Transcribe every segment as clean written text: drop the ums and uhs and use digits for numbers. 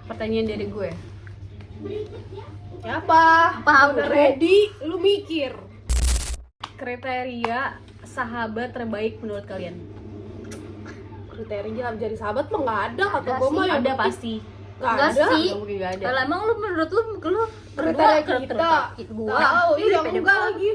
pertanyaan dari gue. Apa? Apa? Udah ready, lu mikir. Kriteria sahabat terbaik menurut kalian? Kriteria jadi sahabat mah nggak ada kata Ada gue sih, mah yang Ada penting- pasti. nggak Enggak ada. sih. Nggak mungkin nggak ada. Kalau emang lu menurut lu Kriteria berdua, kita. gua Tahu, iya pede enggak banget. lagi.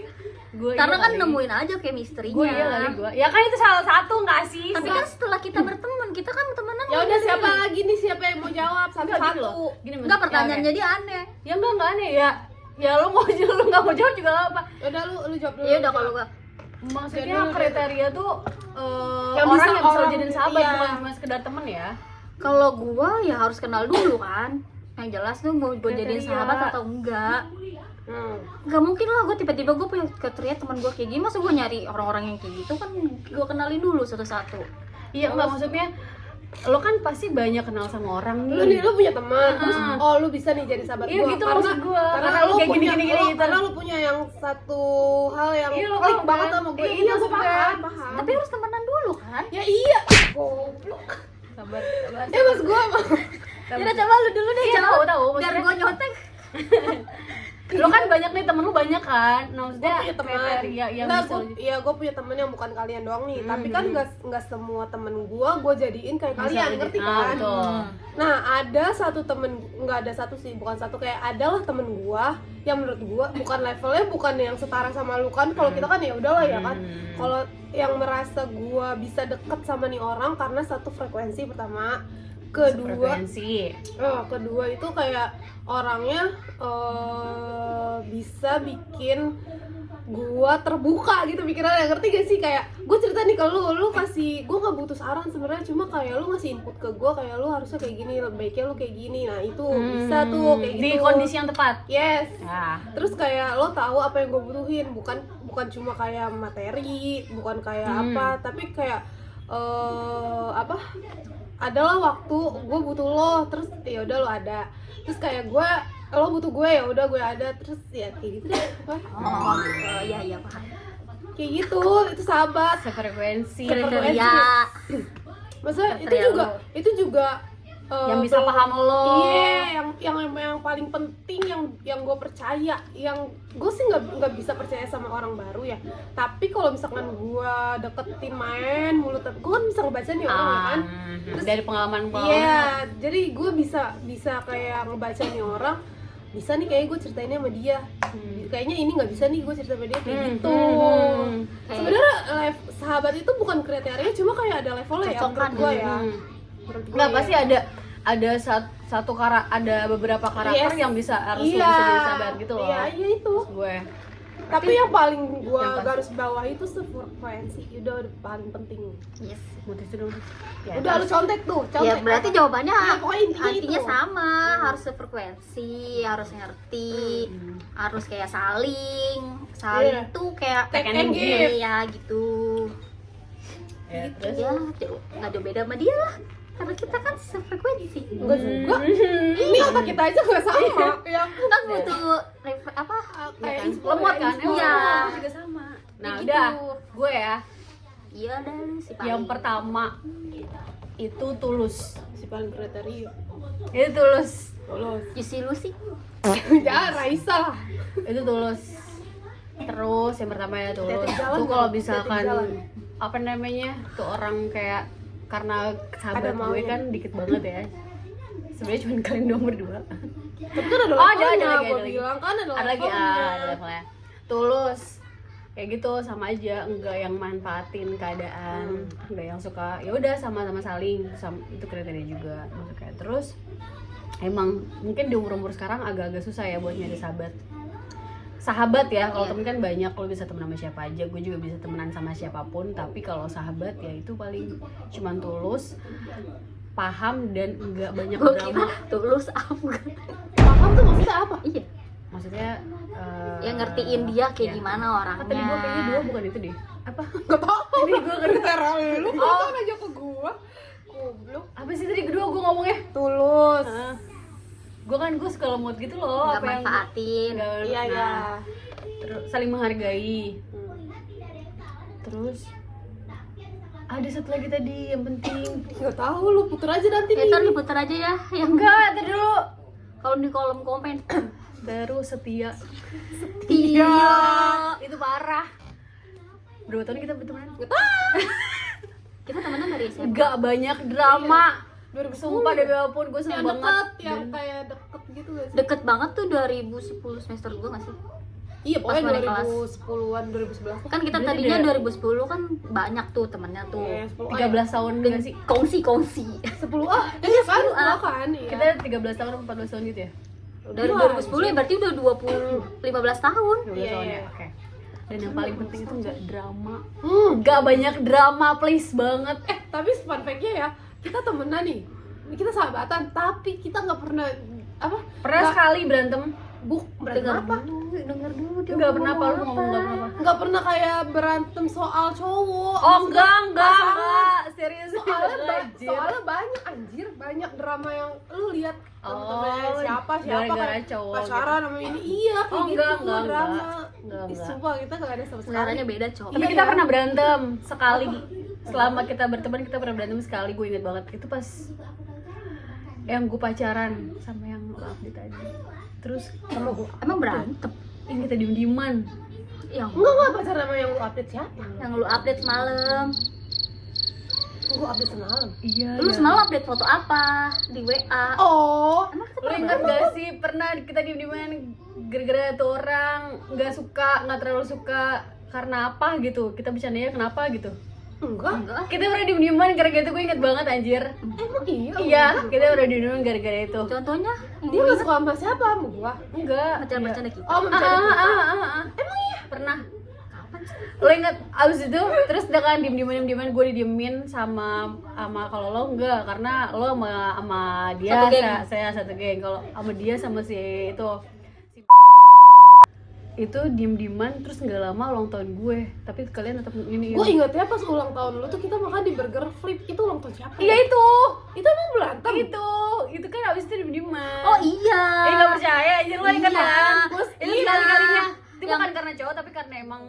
Gue Karena iya kan kali. nemuin aja chemistry-nya. Gue iya kali gue. Ya kan itu salah satu nggak sih? Tapi kan setelah kita berteman, kita kan temenan. Ya udah siapa lagi nih, siapa yang mau jawab satu-satu? Gini, Enggak, pertanyaannya dia aneh. Ya enggak aneh ya. Ya lu mau jawab, lu nggak mau jawab juga nggak apa. Ya udah lu jawab dulu. Ya udah kalau gua Maksudnya Jadi, kriteria tuh yang orang bisa yang bisa lo orang- jadiin sahabat, iya. bukan cuma sekedar temen ya. kalau gua ya harus kenal dulu kan. Yang jelas tuh mau gue jadiin Kriteria. sahabat atau enggak. Hmm. Gak mungkin lah gue tiba-tiba gue punya kriteria teman gue kayak gini. Masa gue nyari orang-orang yang kayak gitu kan gue kenalin dulu satu-satu. Iya enggak, maksudnya lo kan pasti banyak kenal sama orang Lu nih, nih. lu punya teman, terus oh lu bisa nih jadi sahabat Iya, gua. gitu maksud gua. Karena Karena lu kayak punya gini-gini gitu. karena lu punya yang satu hal yang Iya, lu klik paham banget kan? sama gue. Iya, Iya, gue maksud gue. paham. Tapi harus temenan dulu kan. Ya iya, goblok. Sabar. Ya mas gue mah. Yaudah coba lu dulu deh Iya, jawab. tahu, Biar maksudnya- gue nyontek. Lo kan banyak nih, temen lu banyak kan. Nah, Gue maksudnya punya teman. kriteria yang Nggak, bisa gua, ya gue punya temen yang bukan kalian doang nih. Tapi kan nggak semua temen gue jadiin kayak kalian, ngerti kan? Betul. Nah, ada satu temen, nggak ada satu sih, bukan satu, kayak adalah temen gua yang menurut gua bukan levelnya, bukan yang setara sama lu kan. Kalau kita kan ya udahlah ya kan. Kalau yang merasa gua bisa deket sama nih orang karena satu frekuensi pertama, kedua Frekuensi. kedua itu kayak orangnya bisa bikin gua terbuka gitu pikirannya, ngerti gak sih? Kayak gue cerita nih ke lu kasih, gue nggak butuh saran sebenarnya, cuma kayak lu ngasih input ke gue kayak lu harusnya kayak gini, baiknya lu kayak gini. Nah itu bisa tuh kayak gitu Di kondisi yang tepat. yes. Ya. Terus kayak lo tahu apa yang gue butuhin, bukan cuma kayak materi, bukan kayak apa, tapi kayak apa, adalah waktu gue butuh lo, terus ya udah lo ada, terus kayak lo butuh gue, ya udah gue ada, terus ya kayak gitu deh. Apa? Oh, iya paham. Kayak gitu, itu sahabat. Sefrekuensi. Kriteria. Maksudnya Kriteria itu juga Yang bisa paham lo. Iya, yang paling penting, yang gue percaya, yang gue sih nggak bisa percaya sama orang baru ya. Tapi kalau misalkan gue deketin main mulut, gue kan bisa ngebaca nih orang ya kan. Terus Dari pengalaman. iya, jadi gue bisa kayak ngebaca nih orang, bisa nih kayak gue ceritainnya sama dia. Kayaknya ini nggak bisa nih gue cerita sama dia kayak gitu. Sebenarnya sahabat itu bukan kriteria, cuma kayak ada levelnya ya menurut gue ya. Menurut gue Nggak, ya. pasti ada beberapa karakter Yes. yang bisa harus Iya. lo bisa jadi sahabat gitu loh. Iya itu. Gue. Tapi yang paling gua yang pasti. garis bawah itu sefrekuensi, udah paling penting. Yes. Mutusin dulu. Ya, Udah lu contek tuh, contek. Ya berarti jawabannya Iya, pokoknya intinya itu. sama, harus sefrekuensi, harus ngerti, harus kayak saling Iya. tuh kayak Take and give. ya gitu. Ya, Gitu terus? ya, nggak jauh beda sama dia lah, karena kita kan sefrekuensi. Enggak juga. Ini otak kita aja nggak sama. Yang Kan butuh apa? kayak Kan? inspirasi. Lemot kan? Emang Iya. lemot juga sama. Nah, Gitu. udah. Gue ya. Iya dan si paling. Yang pertama itu tulus. Si paling kriteria. Itu tulus. Lolos. Isi lu sih. Ya, Raisa lah. Itu tulus. Terus yang pertama ya tulus. Hati-hati jalan Tuh nggak? kalau Hati-hati misalkan jalan. apa namanya? Tuh orang kayak karena sahabat Ada gue maunya. kan dikit banget ya. Sebenarnya cuma kalian doang berdua. Tapi kan ada Oh, ada levelnya, lagi, gua ada lagi. bilang kan ada Ada lagi levelnya. ada levelnya. Tulus. Kayak gitu, sama aja, enggak yang manfaatin keadaan, enggak yang suka ya udah sama-sama saling, itu kriteria juga. Maksudnya terus emang mungkin di umur sekarang agak-agak susah ya buat nyari sahabat ya. Kalau Iya. temen kan banyak, lo bisa temen sama siapa aja, gue juga bisa temenan sama siapapun. Tapi kalau sahabat ya itu paling cuman tulus, paham, dan enggak banyak Gue drama. kira tulus apa? Paham tuh maksudnya apa? Iya. Maksudnya Yang ngertiin dia kayak ya. gimana orangnya. Tadi gue kayaknya dua bukan itu deh. Apa? Gak tau. Tadi gue Kriteria lu masa aja ke gua. Goblok. apa sih tadi kedua gue ngomongnya? Tulus. Gue kan gue suka lemot gitu loh, Nggak apa yang manfaatin. nggak- Iya, iya. terus saling menghargai, terus Ada satu lagi tadi yang penting. Nggak tahu, lu puter aja nanti nih. Ntar diputar aja ya yang Enggak, tadi dulu. kalau di kolom komen. Terus setia. Iya. Itu parah. Berapa tahun kita berteman? Kita temenan dari SMP. Enggak banyak drama. 2010 Sumpah demi apapun gue seneng yang banget. deket, yang kayak deket gitu gak sih? Deket banget tuh 2010 semester 2 gak sih? Iya, Pas pokoknya balik kelas. 2010-an, 2011. Kan kita Berarti tadinya dia- 2010 kan banyak tuh temennya tuh. Iya, 10 13 tahun enggak sih? Kongsi. 10 iya kan? 10 10 kan? Iya. Kita 13 tahun 14 tahun gitu ya? Dari Iya, 2010 ya berarti udah 15 tahun. 12 Iya, tahun iya. ya? Oke. Dan yang paling penting itu enggak drama. Hmm. Enggak banyak drama, please banget. Tapi fun fact-nya ya, kita temenan nih. Kita sahabatan, tapi kita nggak pernah apa? Pernah nggak- sekali berantem? berantem apa? Dengar dulu dia. Enggak pernah apa, lu ngomong enggak pernah apa? Nggak pernah kayak berantem soal cowok. Oh Maksudnya enggak, pasangan. serius. Soalnya banyak anjir, banyak drama yang lu lihat temen-temen Oh, siapa gara-gara kan cowok pacaran sama ini, iya kayak Oh, gitu enggak, drama. enggak. Ih, sumpah kita nggak ada sama sekali. Seleranya beda, Cok. Tapi Iya, kita ya. pernah berantem sekali. Selama kita berteman kita pernah berantem sekali, gue inget banget. Itu pas yang gue pacaran sama yang lo update tadi. Terus Emang berantem ini kita diem-dieman. yang Enggak pacaran sama yang lu update siapa? yang lu update semalam. Gua update semalam. Iya. Lu semalam update foto apa di WA? Oh, Emang kita Lo ingat gak sih pernah kita diem-dieman gara-gara tuh orang nggak suka, nggak terlalu suka karena apa gitu? Kita bercandanya kenapa gitu? enggak. enggak? Kita pernah diem-dieman gara-gara itu, gue inget banget anjir. Emang iya? Iya, kita pernah diem-dieman gara-gara itu. Contohnya Dia nggak suka sama siapa? Sama gua. Enggak. bercanda-bercanda kita. Oh, Ah. Emang iya? Pernah. Kapan sih? Lo inget abis itu terus udah kan diem-dieman gue didiemin sama kalau lo enggak, karena lo sama dia Satu geng. saya satu geng. Kalau sama dia sama si itu diem-dieman, terus nggak lama ulang tahun gue, tapi kalian tetap ini. Gue ingetnya pas ulang tahun lu tuh kita makan di Burger Flip. Itu ulang tahun siapa? Iya itu Emang berantem? itu kan abis itu diem-dieman. Oh iya. Nggak percaya anjir, lo inget Iya. kan? Terus Itu iya. sekali-kalinya. Itu Yang- bukan karena cowok tapi karena emang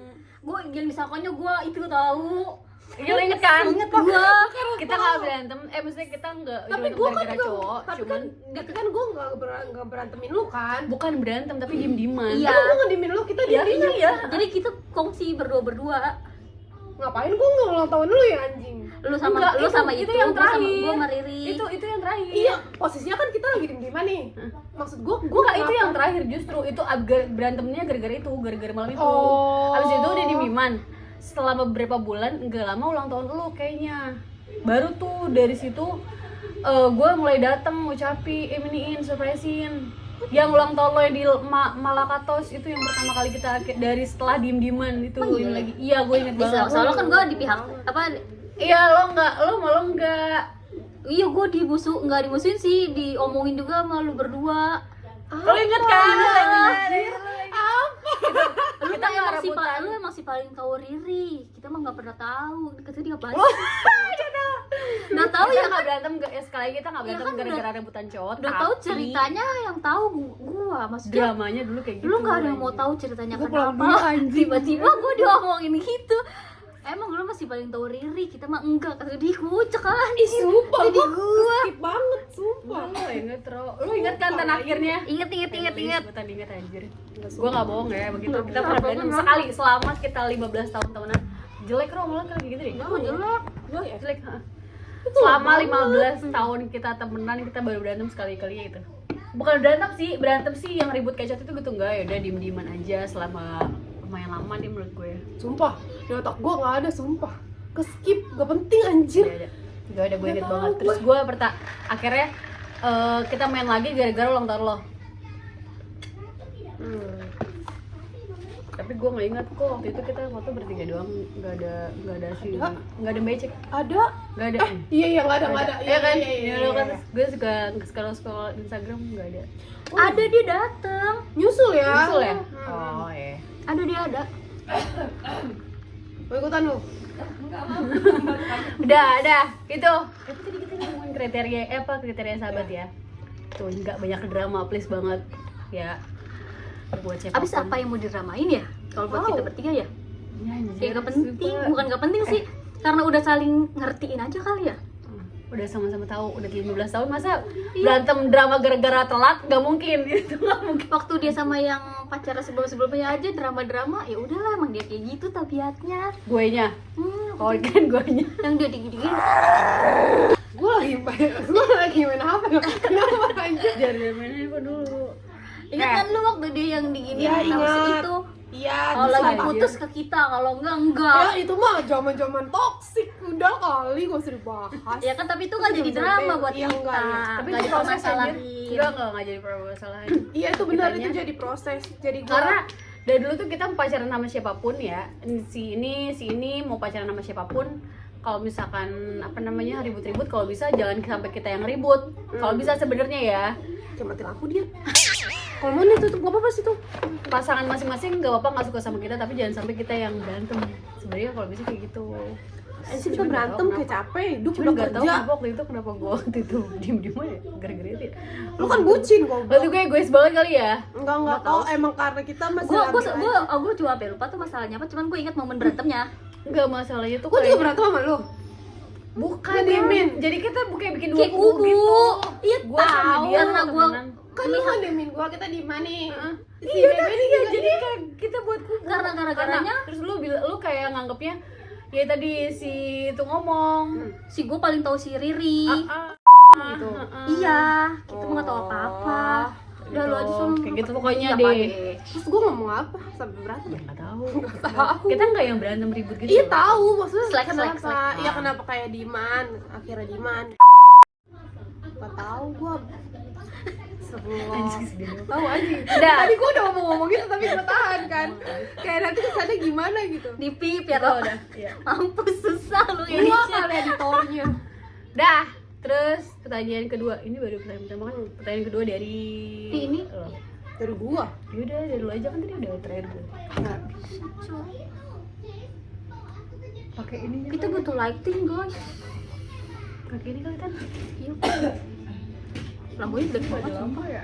Gue yang disangkanya gue itu tahu. iya, lo inget kan? Inget gua. Kita nggak berantem, maksudnya kita nggak Tapi berantem gue kan gara-gara juga, cowok, tapi cuman kan gue nggak berantemin lu kan? bukan berantem tapi diem-dieman. Iya. Tapi gue ngedimin lu, kita Iya, diem iya. Jadi kita kongsi berdua. Ngapain gue ulang tahun lu ya anjing? Lu sama Enggak, lu sama itu, yang gua sama terakhir. gua sama Riri. Itu yang terakhir. Iya, posisinya kan kita lagi diem-dieman nih. Maksud gue Enggak, itu yang terakhir justru. Itu berantemnya gara-gara itu, gara-gara malam itu. Oh. Abis itu udah diem-dieman. Setelah beberapa bulan, enggak lama ulang tahun lu kayaknya. Baru tuh dari situ gue mulai datang ngucapin, iniin, surprisein. Yang ulang tahun lo yang di Malakatos itu yang pertama kali kita dari setelah diem-dieman itu. Oh, iya? Ini lagi. Iya, gue inget Bisa, banget. soalnya kan gue di pihak apa? Iya, lo malah enggak. Iya, gue nggak dimusuhin sih, diomongin juga sama lu berdua. Lo inget kan? Lo inget. Lu Kita nggak emang rebutan. lu emang paling tahu Riri. Kita mah nggak pernah tahu. Kita dia apa? Udah tahu Kita ya, nggak berantem, sekali kita nggak Iya berantem kan, gara-gara rebutan cowok. udah tahu tapi ceritanya yang tahu gua. Maksudnya dramanya dulu kayak gitu. lu nggak ada yang mau tahu ceritanya Gua pulang kenapa. dulu, anjing. Tiba-tiba gua diomongin gitu. Emang lu masih paling tahu Riri, kita mah enggak. Kata dia kucek kan. Sumpah, Jadi gue gua skip banget, sumpah. Lo inget lo inget kan tan akhirnya? inget. Sebutan inget anjir. Gue nggak bohong ya begitu. Kita pernah berantem sekali selama kita 15 tahun temenan. Jelek Ro, malah kayak gitu deh. Oh, jelek. Jelek. Ha. Selama 15 tahun kita temenan, kita baru berantem sekali-kali gitu. Bukan berantem sih yang ribut kecot itu gitu enggak, ya udah diem-dieman aja selama lumayan lama nih menurut gue. Sumpah, di otak gue nggak ada, sumpah. Ke-skip, gak penting anjir. Gak ada, gue inget banget. Terus gue akhirnya kita main lagi gara-gara ulang tahun lo. Tapi gue nggak ingat kok waktu itu kita foto bertiga doang, nggak ada sih, nggak ada becek, Ada. nggak ada. Iya, nggak ada. Iya kan? Iya, Lo kan gue suka scroll Instagram, nggak ada. Ada dia datang. Nyusul ya. Nyusul ya? Oh iya. Ada dia ada. Mau ikutan lu? Udah. Itu. Tapi tadi kita ngomongin kriteria sahabat ya. Tuh nggak banyak drama, please banget. Ya. Buat siapa? Abis apa yang mau diramain ya? Kalau buat kita bertiga ya? Ya, Ya gak penting, bukan gak penting sih. karena udah saling ngertiin aja kali ya. Udah sama-sama tahu, udah 15 tahun masa berantem drama gara-gara telat, nggak mungkin. Itu nggak mungkin. Waktu dia sama yang pacaran sebelum-sebelumnya aja drama-drama, ya udahlah emang dia kayak gitu tabiatnya. Guenya, kalau kan guenya. Yang dia dingin-dingin. gue lagi main apa? Kenapa aja? Jangan main handphone dulu. Ingat kan lu waktu dia yang dingin Iya, ingat. itu? Iya, Kalau lagi aja. putus ke kita, kalau enggak. Ya itu mah zaman-zaman toksik udah kali gak usah dibahas. Ya kan tapi itu nggak jadi drama buat Iya, kita. enggak, ya. Tapi Nggak itu proses aja. dipermasalahin. Enggak jadi permasalahan. Iya itu benar, Kitanya. itu jadi proses. Jadi gua Karena dari dulu tuh kita pacaran sama siapapun ya, si ini mau pacaran sama siapapun, kalau misalkan apa namanya ribut-ribut, kalau bisa jangan sampai kita yang ribut. Kalau bisa sebenarnya ya, Kayak mati lampu dia. Kalau mau nih tutup nggak apa-apa sih tuh. pasangan masing-masing nggak apa-apa nggak suka sama kita, tapi jangan sampai kita yang berantem. Sebenarnya kalau bisa kayak gitu. Sih kita berantem kayak capek, hidup Cuma udah nggak tahu kerja. kenapa waktu itu kenapa gue waktu itu diem aja gara-gara itu. Ya. Lu kan bucin kok. Waktu gue egois banget kali ya. Enggak tahu kok, emang karena kita masih Gue cuma sampai lupa tuh masalahnya apa, cuman gue ingat momen berantemnya. Nggak masalahnya tuh Gue juga kayaknya- berantem sama lu. Bukan Lu diemin. Jadi kita bukan bikin dua Kayak kubu kubu. gitu. Iya, Gua sama tahu, dia karena tuh gua- temenan. Kan lu ngedemin gua, kita di mana nih? Iya tadi ya, jadi kayak kita buat kubu. Karena gara-garanya terus lu kayak nganggapnya ya tadi si itu ngomong. si gue paling tahu si Riri. Gitu. Iya, kita nggak tahu apa-apa. Udah lu aja sono. Kayak gitu pokoknya Iya, deh. Pak, Terus gua ngomong apa sampai berantem? Ya nggak tahu. tahu. Kita nggak yang berantem ribut gitu. Iya loh. tahu, maksudnya Slack, kenapa? slack. Iya kenapa kayak Diman, akhirnya Diman. Gak tahu gua. Anjing, sedih banget. Tahu aja. Udah. Tadi gua udah ngomong gitu tapi gua tahan kan. Kayak nanti kesannya gimana gitu. Di pip ya Oh, tau. udah. Iya. Mampus susah lu Gua editnya. kali editornya. Dah. Terus pertanyaan kedua, ini baru pertanyaan pertama kan. Pertanyaan kedua dari Ini. lo. Dari gua. Yaudah, dari lo aja kan tadi udah terakhir gue. Nggak. Pakai ini Kita butuh lighting guys. pakai ini kali kan. Iya. Lampunya jelek banget. Lampu ya.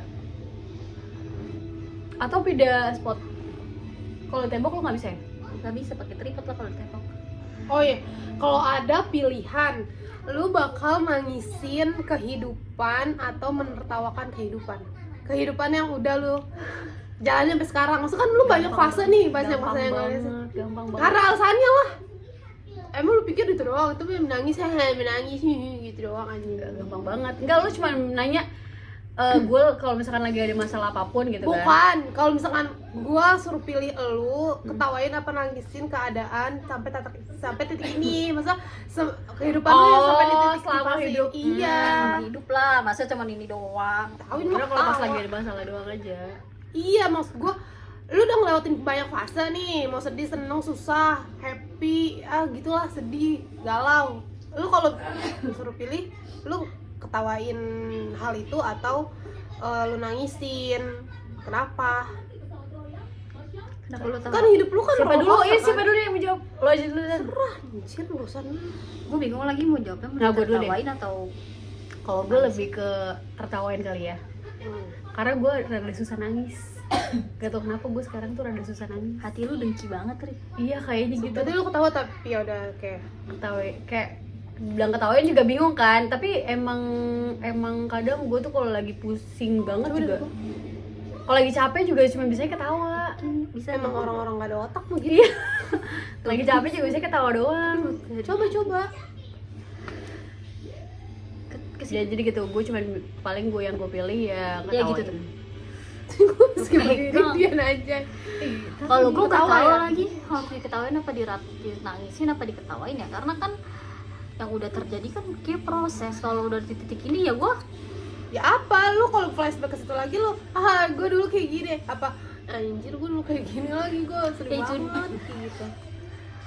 Atau beda spot. Kalau tembok lo nggak bisa ya? Gak bisa pakai tripod lah kalau tembok. Oh iya, kalau ada pilihan, lu bakal nangisin kehidupan atau menertawakan kehidupan. Kehidupan yang udah lu jalanin sampai sekarang. Maksudnya kan lu banyak fase nih, banyak fase yang nangis. Gampang banget. Karena alasannya lah. Emang lu pikir itu doang, itu menangis gitu doang aja. Gampang banget. Enggak, lo cuma nanya gue kalau misalkan lagi ada masalah apapun gitu kan. Bukan, kalau misalkan gua suruh pilih elu, ketawain apa nangisin keadaan sampai titik ini, masa kehidupan lu ya sampai di titik selama fase hidup. iya. Hidup lah, masa cuma ini doang. Tahu ini Karena mah kalau pas ketawa. lagi ada masalah doang aja. Iya, maksud gua lu udah ngelewatin banyak fase nih, mau sedih, seneng, susah, happy, gitulah, sedih, galau. Lu kalau disuruh pilih, lu ketawain hal itu atau lu nangisin. Kenapa? Kenapa lu tahu? Kan hidup lu kan Siapa dulu? roller Iya, coaster, siapa dulu yang menjawab? Lo aja dulu kan. Anjir urusan lu. Gue bingung lagi mau jawabnya mau Nah, gua dulu deh. tertawain atau Kalau gue lebih ke tertawain kali ya. Karena gue rada susah nangis. Gak tau kenapa gue sekarang tuh rada susah nangis. hati lu dengki banget, Ri. Iya kayaknya gitu. Berarti lu ketawa tapi ya udah kayak Ketawain kayak bilang ketawain juga bingung kan. Tapi emang kadang gue tuh kalau lagi pusing banget juga. Kalau lagi capek juga cuma bisanya ketawa. Bisa emang nih. orang-orang gak ada otak mah gitu. Iya. Lagi capek juga bisanya ketawa doang. Coba. Ya, jadi gitu. Gue cuma paling gue yang gue pilih ya Ya, ketawain. gitu tuh. Meskipun dia aja. Kalau gue Ketawa ketawa ya? lagi harus diketawain apa dinangisin apa diketawain ya, karena kan yang udah terjadi kan kayak proses. Kalau udah di titik ini ya gue Ya apa lu kalau flashback ke situ lagi lu, gue dulu kayak gini. Apa anjir gue dulu kayak gini lagi, gue sering Kayak banget gitu.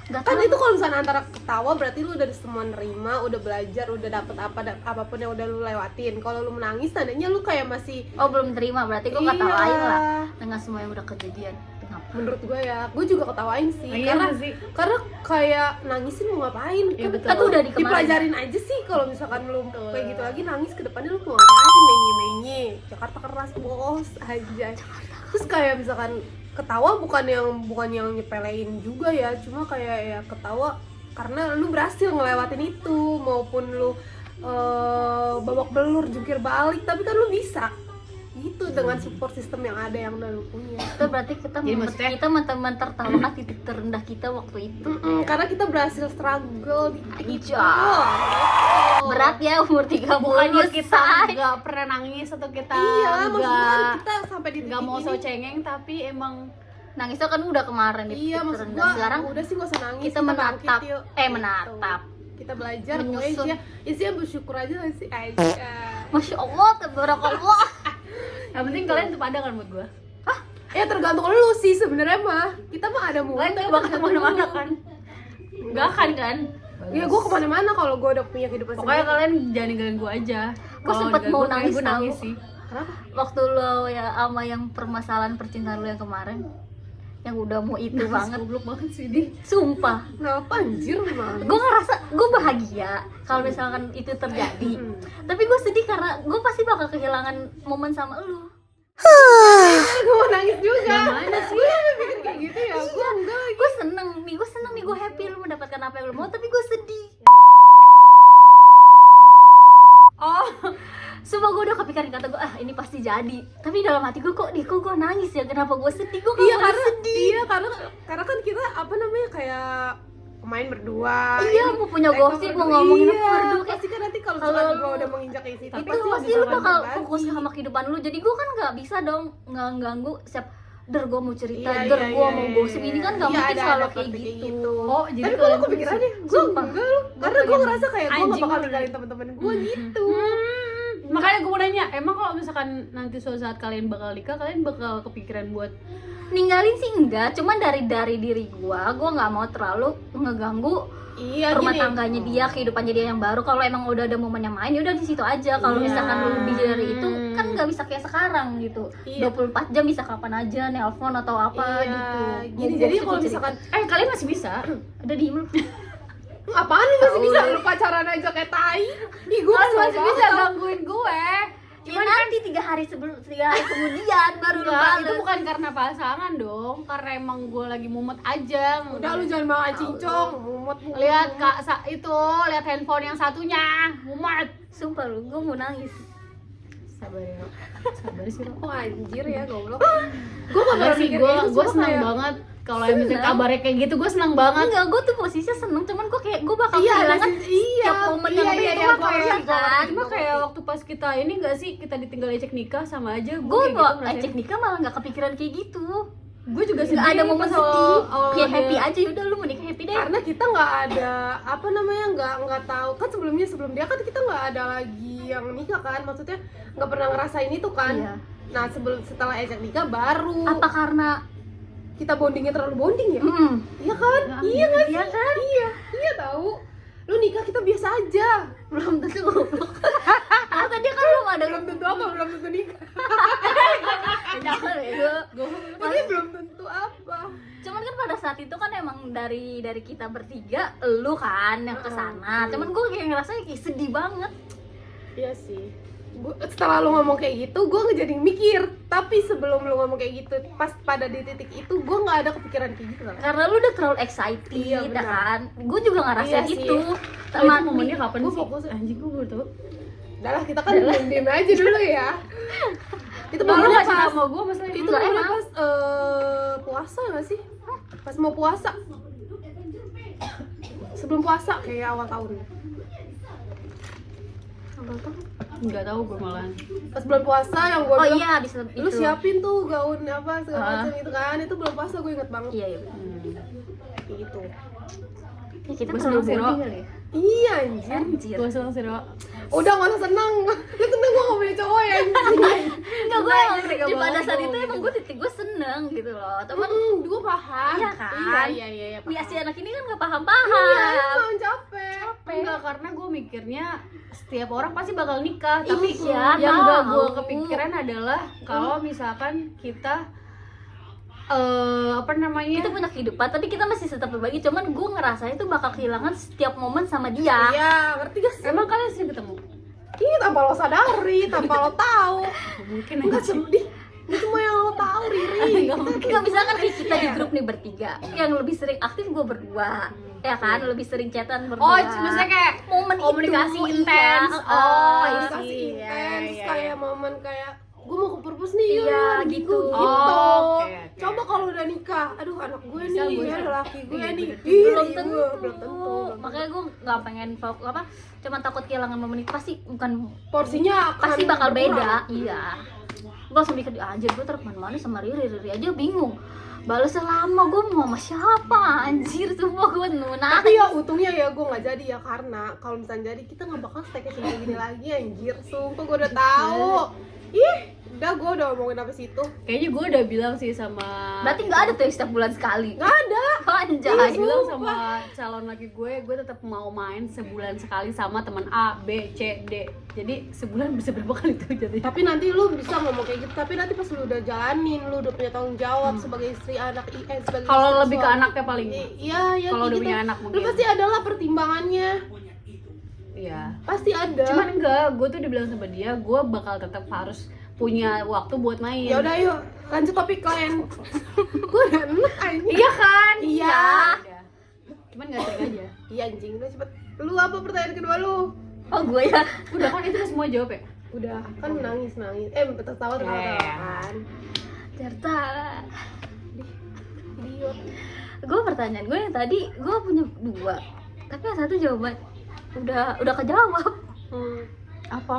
nggak Kan tahu. itu kalau misalnya antara ketawa berarti lu udah semua nerima, udah belajar, udah dapet apapun yang udah lu lewatin. Kalau lu menangis tandanya lu kayak masih Oh belum terima, berarti gue Iya. ketawain lah dengan semua yang udah kejadian. Kenapa? menurut gue ya, gue juga ketawain sih. Iya karena nggak sih? karena kayak nangisin mau ngapain? Iya, betul. Kan udah di kemarin. dipelajarin aja sih kalau misalkan lu Betul. kayak gitu lagi nangis ke depannya lu mau ngapain? Menye Jakarta keras bos aja. Terus kayak misalkan ketawa bukan yang nyepelein juga ya, cuma kayak ya ketawa karena lu berhasil ngelewatin itu, maupun lu babak belur jungkir balik, tapi kan lu bisa gitu dengan support system yang ada yang udah lu punya. Itu berarti kita Jadi maksudnya- kita mentertawakan titik terendah kita waktu itu. Karena kita berhasil struggle di titik itu. Berat ya umur 30 Bukannya kita say. nggak pernah nangis atau kita Iya, maksud gua kan nggak kita sampai di nggak titik mau ini. so cengeng, tapi emang Nangisnya kan udah kemarin di Iya, titik maksud terendah. gua Sekarang udah sih gak usah nangis, kita menatap bangkit yuk. menatap. Kita belajar, pokoknya Menyusun. isinya bersyukur aja gak sih? Aja. Masya Allah, tabarakallah. yang penting kalian tetap ada kan buat gue. Ya tergantung lu sih sebenarnya mah. Kita mah ada mulu. Kalian tuh tapi bakal tergantung kemana-mana lu. kan? Nggak akan kan? Ya gue kemana-mana kalau gue udah punya kehidupan Pokoknya sendiri. kalian jangan ninggalin gue aja. Gua sempet mau nangis gue nangis tau. sih. Kenapa? Waktu lo ya sama yang permasalahan percintaan lo yang kemarin, yang udah mau itu banget, Goblok banget sih di. sumpah. Kenapa anjir mah? Gue ngerasa gue bahagia kalau misalkan itu terjadi, tapi gue sedih karena gue pasti bakal kehilangan momen sama lu. Gue mau nangis juga. Yang mana sih? Gue pikir kayak gitu ya. Gue enggak lagi. Gue seneng nih, gue happy lu mendapatkan apa yang lu mau, tapi gue sedih. Oh, Sumpah gue udah kepikiran, kata gue ini pasti jadi, tapi dalam hati gue kok gue nangis ya, kenapa gue sedih, gue Iya gak karena sedih. iya karena kan kita apa namanya kayak main berdua. Iya, ini mau punya take gosip, over mau ngomongin iya, apa berdua, kayak pasti kan nanti kalau kalau misalkan gue lu- udah menginjak ke situ itu pasti lu misalkan bakal berbagi. fokus sama kehidupan lu, jadi gue kan nggak bisa dong ngeganggu siap gue mau cerita, Iya, gue iya, mau iya, gosip, iya, ini kan gak iya, mungkin ada selalu seperti kayak kayak gitu. oh jadi Tapi kalau kalian aku pikirannya gue Sumpah. enggak lu, karena gue pengen- ngerasa kayak gue gak anjing bakal lu. ninggalin teman-teman gue gitu. Makanya gue mau nanya, emang kalau misalkan nanti suatu saat kalian bakal nikah, kalian bakal kepikiran buat Ninggalin sih enggak, cuman dari diri gue nggak mau terlalu ngeganggu Iya rumah gini. tangganya dia, kehidupannya dia yang baru. Kalau emang udah ada momennya main, ya udah di situ aja. Kalau Iya. misalkan lu lebih dari itu kan nggak bisa kayak sekarang gitu. Iya. 24 jam bisa kapan aja nelpon atau apa Iya, gitu. gini Mau jadi gosip, kalau cerita. misalkan kalian masih bisa. Udah diem lu. apaan lu masih bisa lu pacaran aja kayak tai? Ih gue Kalian masih bisa dong. gangguin gue. Ya nanti 3 hari kemudian baru lu Enggak, bales. itu bukan karena pasangan dong, karena emang gue lagi mumet aja. Udah lu jangan malah cincong, mumet. Lihat kak itu, lihat handphone yang satunya, mumet. Sumpah lu, gue mau nangis. Sabar ya, sabar sih lo. Kok anjir ya goblok. Gue gak pernah sih, mikir gue gitu, gue sumpah senang kayak- banget kalau yang misalnya Senang. kabarnya kayak gitu, gue senang banget. Enggak, gue tuh posisinya seneng, cuman gue kayak gue bakal Iya, ada kehilangan sih, iya. setiap momen Iya, yang iya, itu iya, mah gua kayak ngerti, gua kan. Cuma kayak waktu pas kita ini gak sih, kita ditinggal ecek nikah sama aja. Gue kayak kok ngerasain. ecek nikah malah nggak kepikiran kayak gitu. Gue juga Nggak ada momen pas sedih, kayak ada- happy aja, yaudah lu mau nikah happy deh. karena kita nggak ada apa namanya nggak tahu kan sebelum dia kan kita nggak ada lagi yang nikah kan, maksudnya nggak pernah ngerasain itu kan. Iya. Nah setelah ejak nikah baru Apa karena kita bondingnya terlalu bonding ya? Iya kan? Ya, Iya kan? iya kan? Iya tahu. Lu nikah kita biasa aja. Belum tentu goblok. Karena tadi kan belum ada Belum tentu apa? Belum tentu nikah. jangan ya. Ini belum tentu apa? Cuman kan pada saat itu kan emang dari kita bertiga lu kan yang kesana. Cuman gue kayak ngerasa kayak sedih banget. Iya sih. Setelah lu ngomong kayak gitu, gue jadi mikir. Tapi sebelum lu ngomong kayak gitu, pas pada di titik itu, gue nggak ada kepikiran kayak gitu kan. Karena lu udah terlalu excited Iya, ya benar. kan. Gue juga ngerasain Iya sih. itu. Sama momennya kapan Gua sih? fokus. Anjing gue baru tau. Udah lah, kita kan diem aja dulu ya. Itu Malu momennya gak sih pas sama gue masalahnya? itu Enggak, momennya emang. pas puasa nggak sih? Pas mau puasa. Sebelum puasa kayak awal tahun. Nggak tahu gue malahan. Pas bulan puasa yang gue Oh bilang, iya, bisa lu siapin tuh gaun apa segala macam itu kan, itu bulan puasa gue inget banget. Iya, iya. Kayak gitu. Ya, kita Gua terlalu seneng sih, bonding Ro. kali ya. Iya anjir. Anjir. Gue seneng sih, Ro. Udah nggak usah seneng. Lu seneng gue gak punya cowok ya anjir. Enggak, gue emang mereka di pada bawa saat gua itu gitu. emang gue seneng gitu loh. Temen Gue paham. Iya kan? Iya. Nih paham. si anak ini kan gak Iya, paham-paham. emang capek. Enggak, karena gue mikirnya setiap orang pasti bakal nikah. Tapi Iya, yang gak gue tahu. kepikiran adalah kalau misalkan kita apa namanya? Kita punya kehidupan, tapi kita masih tetap berbagi. Cuman gue ngerasa itu bakal kehilangan setiap momen sama dia. Iya, ngerti gak sih? Emang kalian sering ketemu? Iya, tanpa lo sadari, tanpa lo tahu. Mungkin Enggak sedih. Itu semua yang lo tahu, Riri. Enggak misalkan kayak kita di grup nih bertiga, yang lebih sering aktif gue berdua. ya kan, lebih sering chatan berdua. Oh, maksudnya kayak momen komunikasi itu, intens. iya. Oh, komunikasi iya, intens, iya, kayak iya. momen kayak gue mau ke perpus nih, Iya, yuk, gitu. gitu. Oh, oke. Coba kalau udah nikah, aduh anak gue Bisa, nih, gue ya bisa. laki gue Iya, nih, bener. Ih, belum iya, tentu. belum tentu. Makanya gue nggak pengen apa, cuma takut kehilangan momen itu, pasti bukan, Porsinya akan pasti bakal berkurang. beda. Iya, gue langsung mikir, anjir gue terkemana-mana sama Riri aja bingung balasnya lama, gue mau sama siapa anjir, semua gue nuna. Tapi ya untungnya ya gue nggak jadi ya, karena kalau misalnya jadi kita nggak bakal staycation kayak gini lagi anjir, sumpah gue udah tahu. Ih, udah gue udah ngomongin apa situ. Kayaknya gue udah bilang sih sama Berarti nggak ada tuh yang setiap bulan sekali. Nggak ada. Anjay. gue bilang sama calon laki gue tetap mau main sebulan sekali sama teman A, B, C, D. Jadi sebulan bisa berapa kali tuh jadi. Tapi nanti lu bisa ngomong kayak gitu, tapi nanti pas lu udah jalanin, lu udah punya tanggung jawab sebagai istri anak IN, sebagai Kalau istri lebih ke suami. anaknya paling. Iya, ya Kalau kayak udah gitu. punya anak Lu mungkin. pasti adalah pertimbangannya. Iya. Pasti ada. Cuman enggak, gue tuh udah bilang sama dia, gue bakal tetap harus punya waktu buat main. Ya udah yuk, lanjut topik lain. Gue udah enak anjing. Iya kan? Iya. Udah. Cuman nggak sering aja. Iya anjing, udah cepet. Lu apa pertanyaan kedua lu? Oh gue ya. Udah kan itu semua jawab ya? Udah, kan nangis. Tertawa kan. Cerita. Idiot. Gue pertanyaan gue yang tadi gue punya 2, tapi yang satu jawaban udah kejawab. Apa?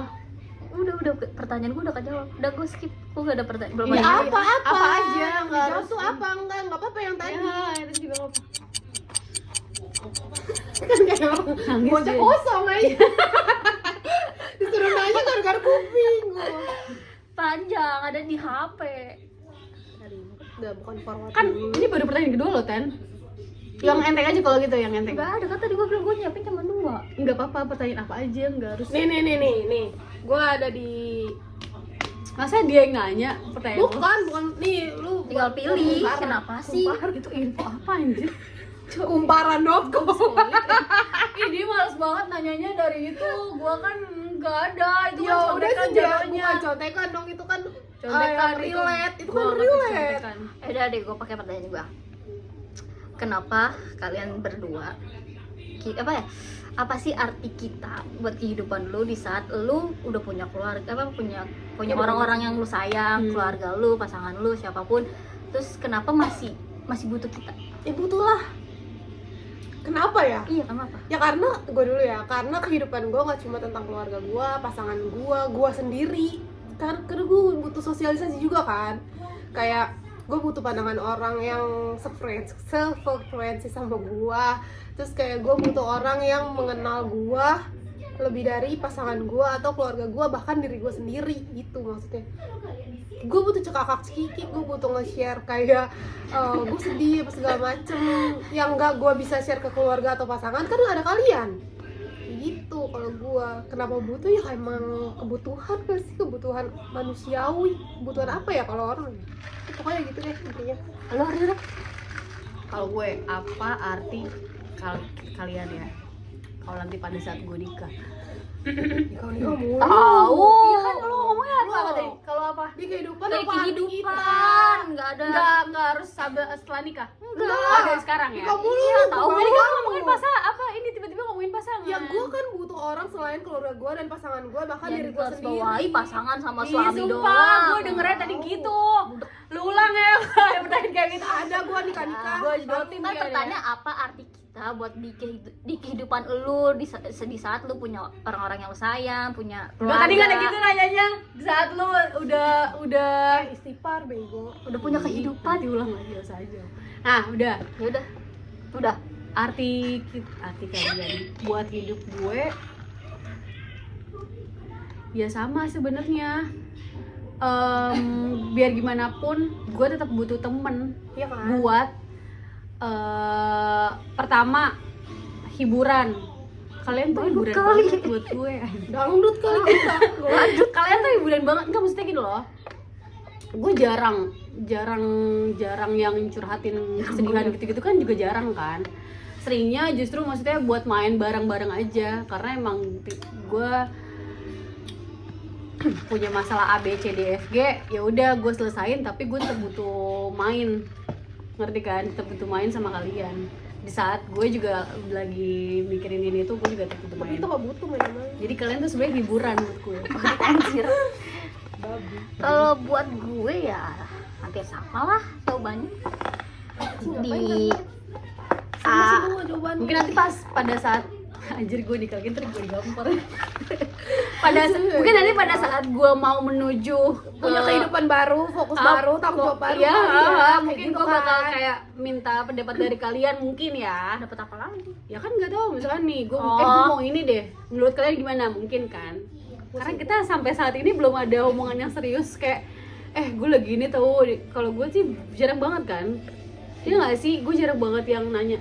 Udah pertanyaan gue udah kejawab. Udah gue skip. Gue gak ada pertanyaan. Belum Iya. ada. Apa aja, yang nggak dijawab harus. tuh apa? Enggak apa-apa yang tadi. Ya, itu juga nggak apa. Kan kayak Nangis bocah dia. kosong aja. Disuruh nanya gara-gara kuping gua. Panjang ada di HP. Udah bukan forward. Kan ini baru pertanyaan kedua lo, Ten. Yang enteng aja kalau gitu, yang enteng. Enggak ada, kan tadi gue bilang gue nyiapin cuma 2. Enggak apa-apa, pertanyaan apa aja, enggak harus. Nih. Gua ada di Masa dia yang nanya pertanyaan lo? bukan nih lu Tinggal pilih. kumparan. Kenapa sih? Itu info apa anjir? Kumparan.com. Ih, dia males banget nanyanya dari itu. Gua kan enggak ada. Itu Ya kan udah contekan sih dia jatuhnya. bukan contekan dong, itu kan Contekan yang relate. Itu kan Gua ngerti relate. contekan. Udah deh, gue pakai pertanyaan gue. Kenapa kalian berdua apa sih arti kita buat kehidupan lu di saat lu udah punya keluarga, punya orang-orang yang lu sayang, keluarga lu, pasangan lu, siapapun, terus kenapa masih butuh kita? Ya butuh lah. Kenapa ya? Iya, kenapa? Ya karena gue dulu ya, karena kehidupan gue nggak cuma tentang keluarga gue, pasangan gue sendiri. Karena gue butuh sosialisasi juga kan. Kayak gue butuh pandangan orang yang sefrekuensi sama gue. Terus kayak gue butuh orang yang mengenal gue lebih dari pasangan gue atau keluarga gue, bahkan diri gue sendiri gitu maksudnya. Gue butuh cekakak cekikik, gue butuh nge-share kayak gue sedih apa segala macem yang gak gue bisa share ke keluarga atau pasangan karena ada kalian gitu. Kalau gue kenapa butuh, ya emang kebutuhan gak sih, kebutuhan manusiawi. Kebutuhan apa ya kalau orang, pokoknya gitu deh intinya. Lo Riri? Kalau gue, apa arti kalian ya? Kalau nanti pada saat gue nikah. Nikah mulu. Tahu. Iya kan, lo ngomongnya apa tadi? Kalau apa? Di kehidupan Kayak apa arti kita? kehidupan, nggak ada. Enggak harus setelah nikah. Enggak. Oh, dari sekarang ya. Nikah mulu. Iya, tahu. Tadi kan ngomongin pasangan apa? Ini tiba-tiba ngomongin pasangan. Ya gue kan butuh orang selain keluarga gue dan pasangan gue, bahkan Yang diri gue garis sendiri. bawahi pasangan sama Ih, suami sumpah, doang. gue dengernya tadi gitu. Lu ulang ya, pertanyaan kayak gitu. Ada gue nikah. Gue jelasin Kan pertanyaan apa arti kita buat di kehidupan lu di saat lu punya orang-orang yang lu sayang, punya Lu keluarga. tadi nggak ada gitu nanyanya. Di saat lu udah Istighfar bego. Udah punya kehidupan. diulang lagi biasa aja. Nah, udah. Ya udah. Arti kalian buat hidup gue ya sama sebenarnya. Biar gimana pun gue tetap butuh temen Iya kan? buat pertama hiburan. Kalian tuh hiburan kali. banget buat gue. Dangdut kali kita. Kalian tuh hiburan banget. Enggak, maksudnya gini loh, gue jarang yang curhatin kesedihan gitu-gitu kan juga jarang kan. Seringnya justru maksudnya buat main bareng-bareng aja, karena emang gue punya masalah A B C D F G, ya udah gue selesain, tapi gue tetap butuh main, ngerti kan? Tetap butuh main sama kalian. di saat gue juga lagi mikirin ini tuh gue juga takut Tapi main. itu gak butuh main-main. Jadi kalian tuh sebenarnya hiburan buat gue. Anjir. Babi. Kalau buat gue ya hampir sama lah jawabannya. Di Sama semua jawabannya. Mungkin nanti pas pada saat anjir gue dikaliin terus gue digampar. Mungkin nanti pada saat gue mau menuju punya kehidupan baru, fokus baru, tanggung jawab baru. Iya, kayak mungkin gitu gue bakal kan. kayak minta pendapat dari kalian mungkin ya. dapat apa lagi? Ya kan nggak tahu misalkan nih gue Oh. gue mau ini deh. Menurut kalian gimana? Mungkin kan. Karena kita sampai saat ini belum ada omongan yang serius kayak gue lagi ini tahu. Kalau gue sih jarang banget kan. Iya nggak sih? Gue jarang banget yang nanya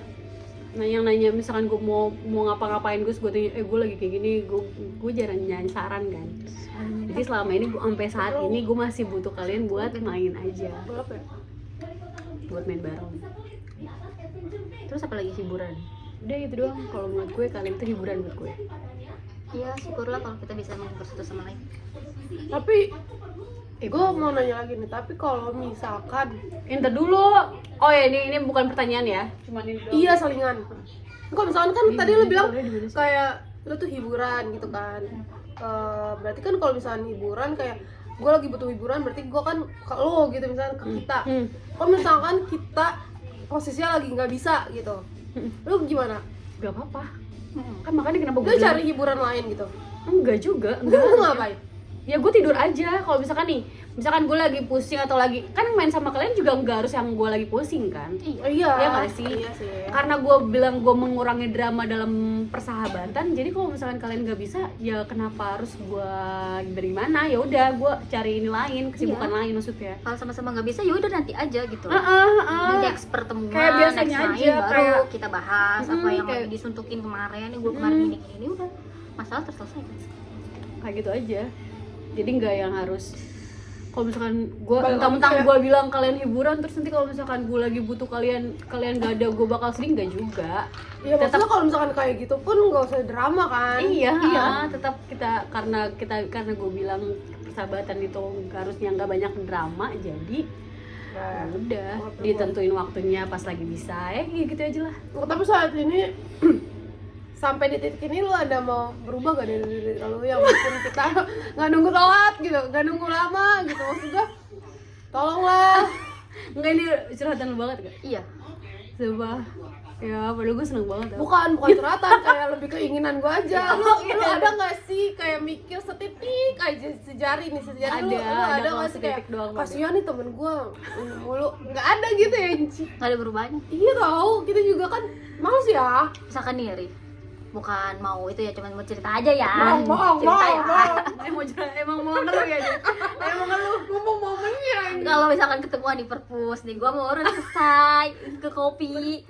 misalkan gue mau ngapa-ngapain gue tanya gue lagi kayak gini, gue jarang nyanyi saran kan. Jadi selama ini sampai saat ini gue masih butuh kalian buat main aja, Berapa ya? buat main bareng. Terus apa lagi hiburan? Udah itu doang. Kalau menurut gue kalian itu hiburan buat gue. Ya syukurlah kalau kita bisa menghibur satu sama lain. Tapi gue mau nanya lagi nih, tapi kalau misalkan Enter dulu. Oh ya ini bukan pertanyaan ya, cuman ini doang. iya salingan. Kalau misalkan kan tadi lo bilang Di mana sih? kayak lo tuh hiburan gitu kan. Berarti kan kalau misalkan hiburan kayak gue lagi butuh hiburan, berarti gue kan ke lo gitu misalkan ke kita. Kalau misalkan kita posisinya lagi nggak bisa gitu, lo gimana? Gak apa-apa. Kan makanya kenapa Lo gue bilang cari hiburan lain gitu? enggak juga, Enggak, enggak. lo ngapain? Ya gue tidur aja. Kalau misalkan gue lagi pusing atau lagi kan main sama kalian juga nggak harus yang gue lagi pusing kan. Oh, iya. Iya nggak sih? Iya sih. Karena gue bilang gue mengurangi drama dalam persahabatan. Jadi kalau misalkan kalian nggak bisa, ya kenapa harus gue gimana? Ya udah gue cari ini lain, kesibukan Iya. lain maksudnya. Kalau sama-sama nggak bisa ya udah nanti aja gitu. Heeh. Next pertemuan, Kayak biasanya next main aja, baru kayak- kita bahas apa yang kayak- lagi disuntukin kemarin. Gue kemarin gini udah masalah terselesaikan. Kayak gitu aja. Jadi nggak yang harus kalau misalkan gue Balik mentang-mentang lagi ya. gue bilang kalian hiburan terus nanti kalau misalkan gue lagi butuh kalian nggak ada, gue bakal sedih. Nggak juga. Iya, maksudnya kalau misalkan kayak gitu pun nggak usah drama kan? Iya, tetap karena gue bilang persahabatan itu harusnya nggak banyak drama, jadi ya udah ditentuin waktunya pas lagi bisa ya gitu aja lah. Tapi saat ini sampai di titik ini lu ada mau berubah gak dari diri lu yang mungkin kita nggak nunggu telat gitu, nggak nunggu lama gitu, maksudnya tolonglah. Enggak, ini curhatan lu banget gak? Iya. Coba ya padahal gue seneng banget. Bukan curhatan, kayak lebih keinginan gue aja. Lu ada nggak sih kayak mikir setitik aja sejari nih Ada lu ada kalau nggak sih kayak setitik doang, ada. kasihan nih temen gue mulu nggak ada gitu ya Ci? Nggak ada perubahannya. Iya tahu, kita juga kan males ya. Misalkan nih Ri, bukan mau itu ya, cuman mau cerita aja ya. Bohong. Emang mau ngeluh ya dia? Emang ngeluh. Ngomong momennya. Kalau misalkan ketemuan di perpus nih, gue mau udah selesai ke kopi.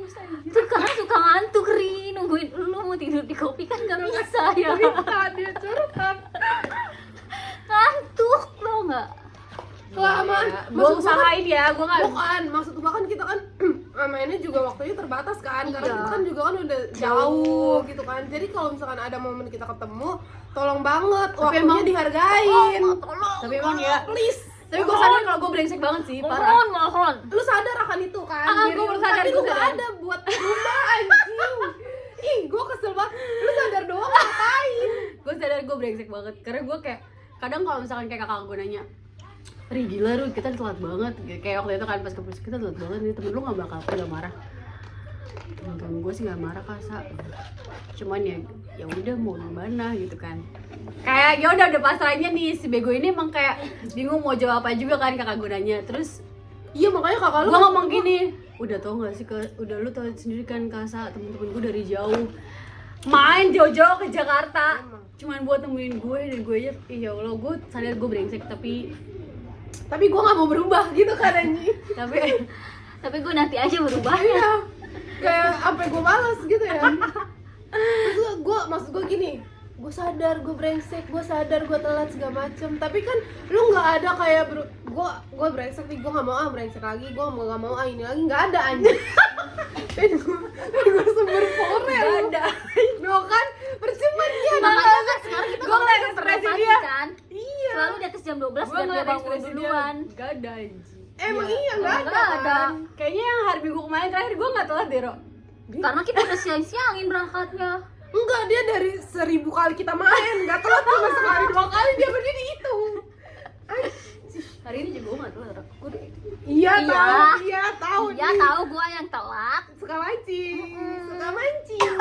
Tuh karena suka ngantuk Ri, nungguin lu mau tidur di kopi kan gak bisa ya. Dia curhat. Ngantuk lo nggak? Kelamaan. Gue usahain ya, gue nggak. Bukan, maksud gua kan kita kan mainnya juga waktunya terbatas kan, karena Iya. kita kan juga kan udah jauh gitu kan. Jadi kalau misalkan ada momen kita ketemu, tolong banget waktunya emang- dihargain. Tolong. Tapi emang ya. Please. Tapi gue sadar kalau gue brengsek banget sih, parah. Mohon. Lu sadar akan itu kan? Gua Diri lu, sadar, tapi gua lu nggak sadar. ada buat berubah anjing. Ih, gua kesel banget. Lu sadar doang ngapain? Gue sadar gue brengsek banget karena gue kayak kadang kalau misalkan kayak kakak gue nanya, Ri gila Ru, kita telat banget. Kayak waktu itu kan pas ke pos, kita telat banget nih, temen lu gak bakal marah. Temen gue sih gak marah Kasa, cuman ya udah mau gimana gitu kan. Kayak ya udah pasrahnya nih, si bego ini emang kayak bingung mau jawab apa juga kan kakak gue nanya. Terus Iya, makanya kakak lu gue ngomong gini, udah tau gak sih, udah lu tau sendiri kan Kasa, temen-temen gue dari jauh main jauh-jauh ke Jakarta cuman buat nemuin gue, dan gue aja ya Allah, gue sadar gue brengsek tapi gua nggak mau berubah gitu kan anjing. Tapi gue nanti aja berubah. Iya, kayak sampai gue malas gitu ya. Maksud gue gini, gue sadar gue brengsek, gue sadar gue telat segala macem, tapi kan lu nggak ada kayak gue brengsek nih, gue nggak mau brengsek lagi, gue nggak mau ini lagi, nggak ada anjing. Dan gue sumber pore Nggak ada. no kan percuma dia. Makanya kan sekarang kita Gua ngeliat ngomongin ekspresi observasi dia. kan. Iya, Selalu di atas jam 12 gue biar dia ngeliat bangun ekspresi dia duluan. gak ada anjing. emang iya nggak ada Nggak ada. kan. Kayaknya yang hari minggu kemarin terakhir gue gak telat deh, Ro. Karena kita udah siang-siangin berangkatnya. Enggak, dia dari 1000 kali kita main, nggak telat cuma sekali 2 kali dia berdiri itu. Hari ini juga gue nggak telat. Gue udah Iya Iya. tahu, iya tahu. Iya nih. tahu gua yang telat. Suka mancing, suka mancing.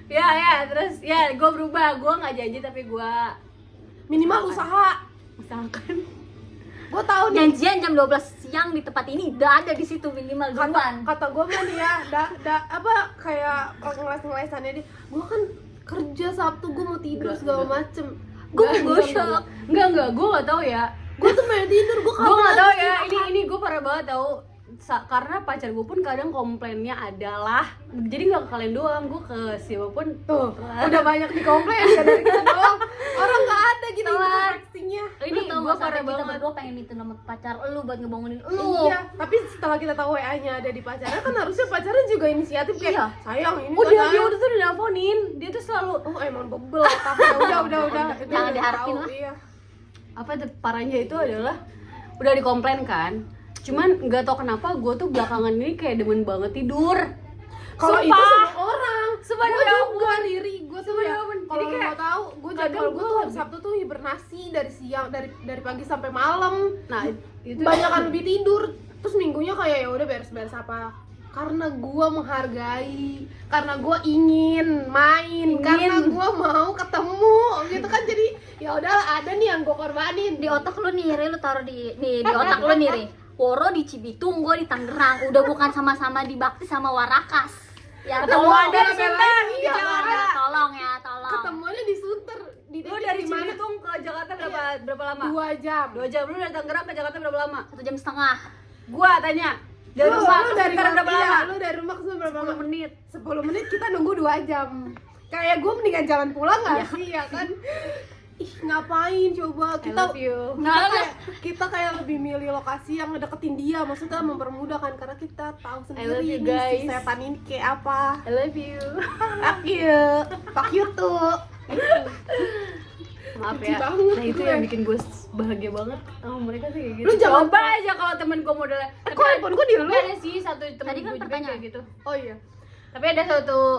ya terus ya gue berubah, gue nggak janji tapi gue Minimal usaha. usahakan. Gue tahu nih. Janjian jam 12 siang di tempat ini udah ada di situ minimal duluan. Kata gue mah nih ya, apa kayak ngeles-ngelesannya dia. Gue kan kerja Sabtu, gue mau tidur segala macem. Gue Enggak, gosok. enggak, gue nggak tahu ya. Gue tuh pengen tidur, gue Gue nggak tahu ya, ini gue parah banget tau. Karena pacar gue pun kadang komplainnya adalah, jadi nggak ke kalian doang, gue ke siapapun tuh udah banyak dikomplain ya dari kita doang. Orang nggak ada gitu Telat. interaksinya. ini Lu tau gue gak parah sampai kita banget. berdua pengen minta nomor pacar lu buat ngebangunin lu. Iya, tapi setelah kita tahu WA-nya ada di pacarnya kan harusnya pacarnya juga inisiatif kayak Iya. sayang ini Udah kan dia sayang." udah tuh udah nelfonin, dia tuh selalu Oh emang bebel tapi udah Itu Jangan udah diharapin tahu, lah. iya. apa parahnya itu adalah udah dikomplain kan. Cuman nggak tau kenapa gue tuh belakangan ini kayak demen banget tidur. Kalau itu Sumpah. semua orang, Sumpah, gue demi juga Riri, gue tuh Sumpah, ya. demi Kalau Jadi kayak mau tahu, gue kadang jadwal gue gua tuh hari lebih- Sabtu tuh hibernasi dari siang, dari pagi sampai malam. Nah itu Banyakan lebih tidur. Terus minggunya kayak ya udah beres-beres apa. Karena gue menghargai, karena gue ingin main, karena gue mau ketemu, gitu kan. Jadi ya udah ada nih yang gue korbanin. Di otak lu nih, Ri, lu taruh di otak lu nih, Ri. Woro di Cibitung, gua di Tangerang. Udah bukan sama-sama di Bakti sama Warakas. Ya, Ketemu tolong, ada di Sunter, iya, tolong, ada. tolong ya, tolong. Ketemuannya di Sunter. Di lu dari mana? Cibitung ke Jakarta berapa lama? 2 jam. 2 jam. Lu dari Tangerang ke Jakarta berapa lama? 1,5 jam. Gua tanya. Dari rumah lu ke dari Sunter berapa iya, lama? lu dari rumah ke Sunter berapa lama? 10 menit. 10 menit kita nunggu 2 jam. Kayak gue mendingan jalan pulang nggak sih ya kan? Ih ngapain coba I kita love you. kita kayak lebih milih lokasi yang ngedeketin dia, maksudnya mempermudah kan karena kita tahu I love sendiri you, nih si guys. setan ini kayak apa. I love you. Fuck you tuh. Maaf Benci ya. banget Nah itu gue. yang bikin gue bahagia banget sama mereka sih kayak gitu. Lu jangan- coba aja kalau temen gue modalnya. Kok handphone gue di lu? ada sih satu temen Tadi kan gue juga pertanyaan. kayak gitu. Oh iya. Tapi ada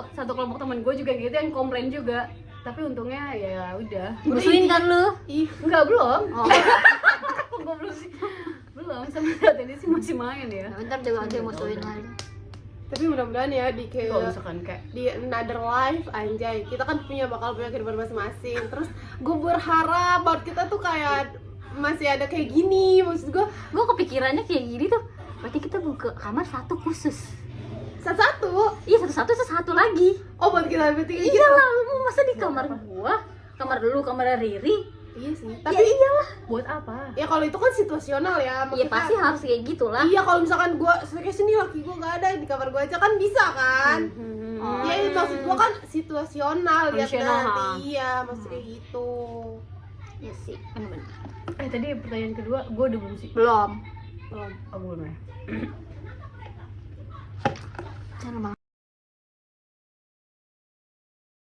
satu kelompok temen gue juga gitu yang komplain juga. Tapi untungnya ya udah. Musuhin kan lu? Ih, Enggak belum. Oh, Kok gue belum sih? Belum sampai saat ini sih masih main ya. bentar juga aja musuhin aja. tapi mudah-mudahan ya di Kalau kayak misalkan kayak di another life anjay kita kan bakal punya kehidupan masing-masing. Terus gue berharap buat kita tuh kayak masih ada kayak gini, maksud gue Gua kepikirannya kayak gini tuh. Berarti kita buka kamar satu khusus. satu. Iya, satu lagi. Oh buat kita bertiga Iya lah, lu masa di kamar gua, kamar lu, kamar Riri. Iya sih. Tapi Tapi iyalah. buat apa? ya kalau itu kan situasional ya. Iya pasti harus kayak gitulah. Iya kalau misalkan gue kayak sini laki gue nggak ada di kamar gue aja kan bisa kan. Oh. Ya itu maksud gue kan situasional lihat Kondisional, nanti. ha. Iya maksud kayak gitu. Iya sih, bener-bener. Tadi pertanyaan kedua gue udah belum sih? Belum. Belum. Oh belum ya. Jangan